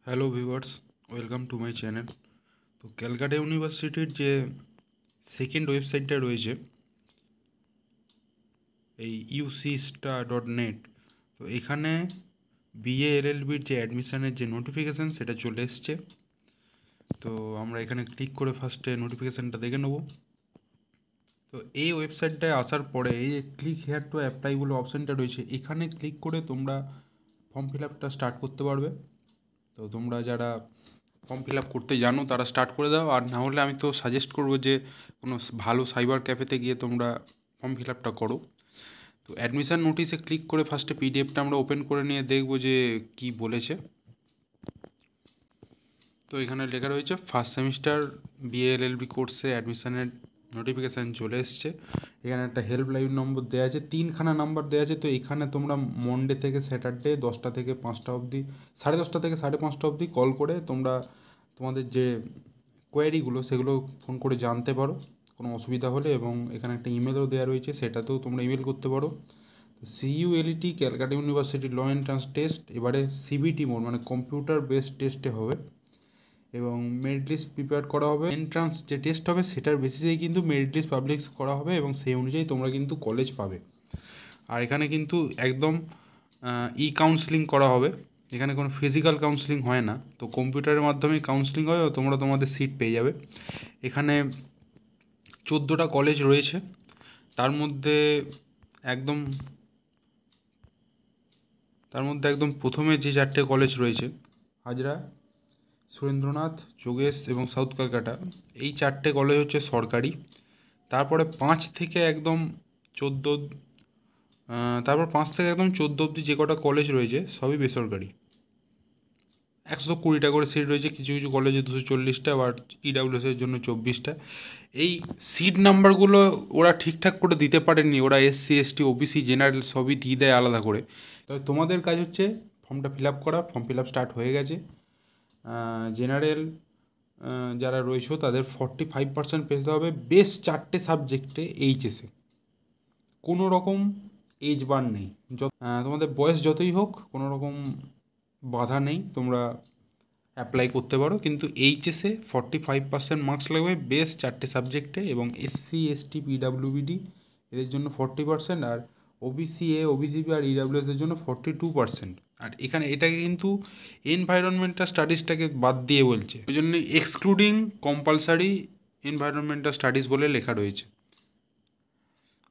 Hello viewers, welcome to my channel. তো ক্যালকাটা ইউনিভার্সিটির যে সেকেন্ড ওয়েবসাইটটা রয়েছে এই ucstar.net, তো এখানে বিএ এলএলবির যে অ্যাডমিশানের যে নোটিফিকেশান সেটা চলে এসছে। তো আমরা এখানে ক্লিক করে ফার্স্টে নোটিফিকেশানটা দেখে নেব। তো এই ওয়েবসাইটটায় আসার পরে এই যে ক্লিক হেয়ার টু অ্যাপ্লাই বলে অপশানটা রয়েছে, এখানে ক্লিক করে তোমরা ফর্ম ফিল আপটা স্টার্ট করতে পারবে। তো তোমরা যারা ফর্ম ফিল আপ করতে জানো তারা স্টার্ট করে দাও, আর না হলে আমি তো সাজেস্ট করবো যে কোনো ভালো সাইবার ক্যাফেতে গিয়ে তোমরা ফর্ম ফিল আপটা করো। তো অ্যাডমিশান নোটিশে ক্লিক করে ফার্স্টে পিডিএফটা আমরা ওপেন করে নিয়ে দেখবো যে কি বলেছে। তো এখানে লেখা রয়েছে ফার্স্ট সেমিস্টার বিএলএলবি কোর্সে অ্যাডমিশানের নোটিফিকেশান চলে এসছে। এখানে একটা হেল্পলাইন নম্বর দেওয়া আছে, 3খানা নাম্বার দেওয়া আছে। তো এখানে তোমরা মনডে থেকে স্যাটারডে 10টা থেকে 5টা অবধি, 10:30 থেকে 5:30 অবধি কল করে তোমরা তোমাদের যে কোয়ারিগুলো সেগুলো ফোন করে জানতে পারো কোনো অসুবিধা হলে। এবং এখানে একটা ইমেলও দেওয়া রয়েছে, সেটাতেও তোমরা ইমেল করতে পারো। তো CULET Calcutta University law entrance test এবারে সিবিটি মোড মানে কম্পিউটার বেসড টেস্টে হবে, এবং মেরিট লিস্ট প্রিপেয়ার করা হবে। এন্ট্রান্স যে টেস্ট হবে সেটার বেসিসেই কিন্তু মেরিট লিস্ট পাবলিশ করা হবে, এবং সেই অনুযায়ী তোমরা কিন্তু কলেজ পাবে। আর এখানে কিন্তু একদম ই কাউন্সেলিং করা হবে, এখানে কোনো ফিজিক্যাল কাউন্সেলিং হয় না। তো কম্পিউটারের মাধ্যমেই কাউন্সেলিং হয়, তোমরা তোমাদের সিট পেয়ে যাবে। এখানে 14টা কলেজ রয়েছে, তার মধ্যে একদম প্রথমে যে 4টে কলেজ রয়েছে, হাজরা, সুরেন্দ্রনাথ, যোগেশ এবং সাউথ কলকাতা, এই 4টে কলেজ হচ্ছে সরকারি। তারপরে 5 থেকে একদম 14, তারপর 5 থেকে একদম 14 অবধি যে কটা কলেজ রয়েছে সবই বেসরকারি। 120টা করে সিট রয়েছে, কিছু কিছু কলেজে 240টা, আবার ইডাব্লিউএসের জন্য 24টা। এই সিট নাম্বারগুলো ওরা ঠিকঠাক করে দিতে পারেনি, ওরা এসসি এসটি ওবিসি জেনারেল সবই দিয়ে দেয় আলাদা করে। তবে তোমাদের কাজ হচ্ছে ফর্মটা ফিল আপ করা। ফর্ম ফিল আপ স্টার্ট হয়ে গেছে। জেনারেল যারা রয়েছে তাদের 45% পেতে হবে বেশ 4টে সাবজেক্টে এইচএসে। কোনো রকম এজ বার নেই, তোমাদের বয়স যতই হোক কোনো রকম বাধা নেই, তোমরা অ্যাপ্লাই করতে পারো। কিন্তু এইচএসে 45% মার্কস লাগবে বেশ 4টে সাবজেক্টে, এবং এসসি এসটি পিডাব্লিউবিডি এদের জন্য 40%, আর ওবিসি এ ওবিসিবি আর ইডাব্লিউএসের জন্য 42%। আর এখানে এটাকে কিন্তু এনভায়রনমেন্টাল স্টাডিজটাকে বাদ দিয়ে বলছে, ওই জন্য এক্সক্লুডিং কম্পালসারি এনভায়রনমেন্টাল স্টাডিজ বলে লেখা রয়েছে।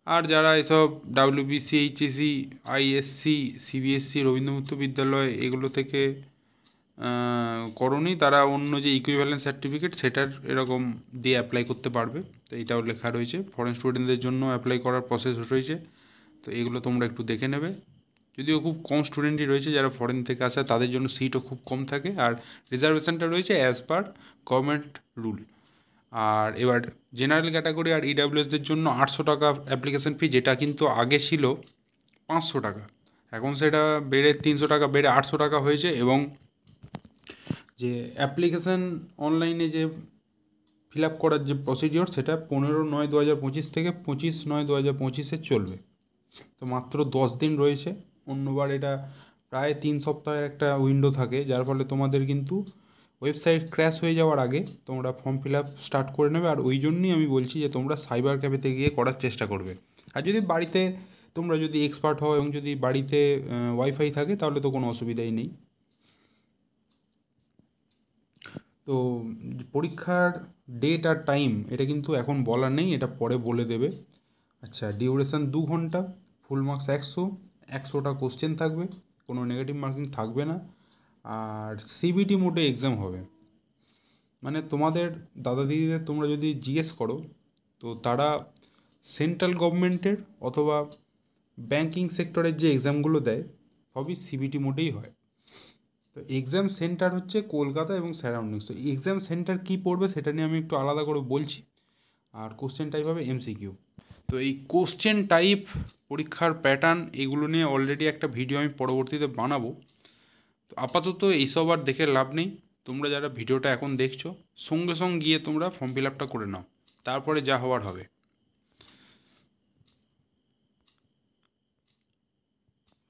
আর যারা এসব WBC HSC ISC CBSE Rabindra মুক্ত বিদ্যালয় এগুলো থেকে করনি, তারা অন্য যে ইকুইভ্যালেন্স সার্টিফিকেট সেটার এরকম দিয়ে অ্যাপ্লাই করতে পারবে। তো এটাও লেখা রয়েছে। ফরেন স্টুডেন্টদের জন্য অ্যাপ্লাই করার প্রসেস রয়েছে, তো এগুলো তোমরা একটু দেখে নেবে। যদিও খুব কম স্টুডেন্টই রয়েছে যারা ফরেন থেকে আসে, তাদের জন্য সিটও খুব কম থাকে, আর রিজার্ভেশনটা রয়েছে অ্যাজ পার গভর্নমেন্ট রুল। আর এবার জেনারেল ক্যাটাগরি আর ইডাব্লিউএসদের জন্য 800 টাকা অ্যাপ্লিকেশন ফি, যেটা কিন্তু আগে ছিল 500 টাকা, এখন সেটা বেড়ে 300 টাকা বেড়ে 800 টাকা হয়েছে। এবং যে অ্যাপ্লিকেশান অনলাইনে যে ফিল আপ করার যে প্রসিডিওর সেটা 15/9/2025 থেকে 25/9/2025 চলবে। তো মাত্র 10 দিন রয়েছে, অন্যবার এটা প্রায় 3 সপ্তাহের একটা উইন্ডো থাকে, যার ফলে তোমাদের কিন্তু ওয়েবসাইট ক্র্যাশ হয়ে যাওয়ার আগে তোমরা ফর্ম ফিল আপ স্টার্ট করে নেবে। আর ওই জন্যই আমি বলছি যে তোমরা সাইবার ক্যাফেতে গিয়ে করার চেষ্টা করবে। আর যদি বাড়িতে তোমরা যদি এক্সপার্ট হও এবং যদি বাড়িতে ওয়াইফাই থাকে তাহলে তো কোনো অসুবিধাই নেই। তো পরীক্ষার ডেট আর টাইম এটা কিন্তু এখন বলার নেই, এটা পরে বলে দেবে। আচ্ছা, ডিউরেশান 2 ঘন্টা, ফুল মার্কস 100টা কোশ্চেন থাকবে, কোনো নেগেটিভ মার্কিং থাকবে না। আর সিবিটি মোডে এক্সাম হবে, মানে তোমাদের দাদা দিদিদের তোমরা যদি জিজ্ঞেস করো তো তারা সেন্ট্রাল গভর্নমেন্টের অথবা ব্যাঙ্কিং সেক্টরের যে এক্সামগুলো দেয় সবই সিবিটি মোডেই হয়। তো এক্সাম সেন্টার হচ্ছে কলকাতা এবং সারাউন্ডিংস। তো এক্সাম সেন্টার কী পড়বে সেটা নিয়ে আমি একটু আলাদা করে বলছি। আর কোশ্চেন টাইপ হবে এমসিকিউ। তো এই কোশ্চেন টাইপ, পরীক্ষার প্যাটার্ন, এগুলো নিয়ে অলরেডি একটা ভিডিও আমি পরবর্তীতে বানাবো। তো আপাতত এইসব আর দেখে লাভ নেই। তোমরা যারা ভিডিওটা এখন দেখছো সঙ্গে সঙ্গে গিয়ে তোমরা ফর্ম ফিল আপটা করে নাও, তারপরে যা হওয়ার হবে।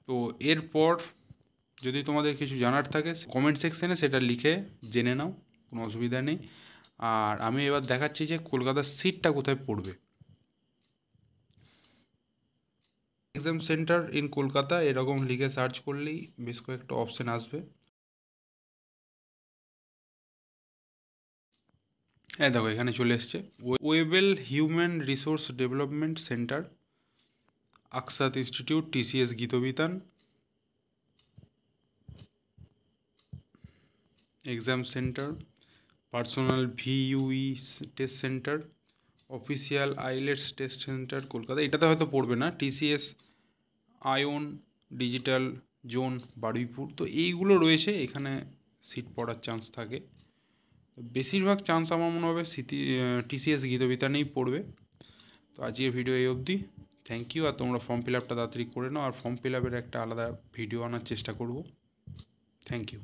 তো এরপর যদি তোমাদের কিছু জানার থাকে কমেন্ট সেকশানে সেটা লিখে জেনে নাও, কোনো অসুবিধা নেই। আর আমি এবার দেখাচ্ছি যে কলকাতার সিটটা কোথায় পড়বে। এক্সাম সেন্টার ইন কলকাতা এরকম লিখে সার্চ করলেই বেশ কয়েকটা অপশান আসবে। হ্যাঁ দেখো এখানে চলে এসছে Webel human resource development centre, Aksat institute, TCS Gitabitan, exam centre, personal VUE test centre, official IELTS test centre Kolkata, এটাতে হয়তো পড়বে না, TCS iON digital zone Baruipur. তো এইগুলো রয়েছে, এখানে সিট পড়ার চান্স থাকে। বেশিরভাগ চান্স আমার মনে হবে টিসিএস গীতবিতানেই পড়বে। তো আজকের ভিডিও এই অবধি, থ্যাংক ইউ। আর তোমরা ফর্ম ফিল আপটা তাড়াতাড়ি করে নাও, আর ফর্ম ফিল আপের একটা আলাদা ভিডিও আনার চেষ্টা করব। Thank you.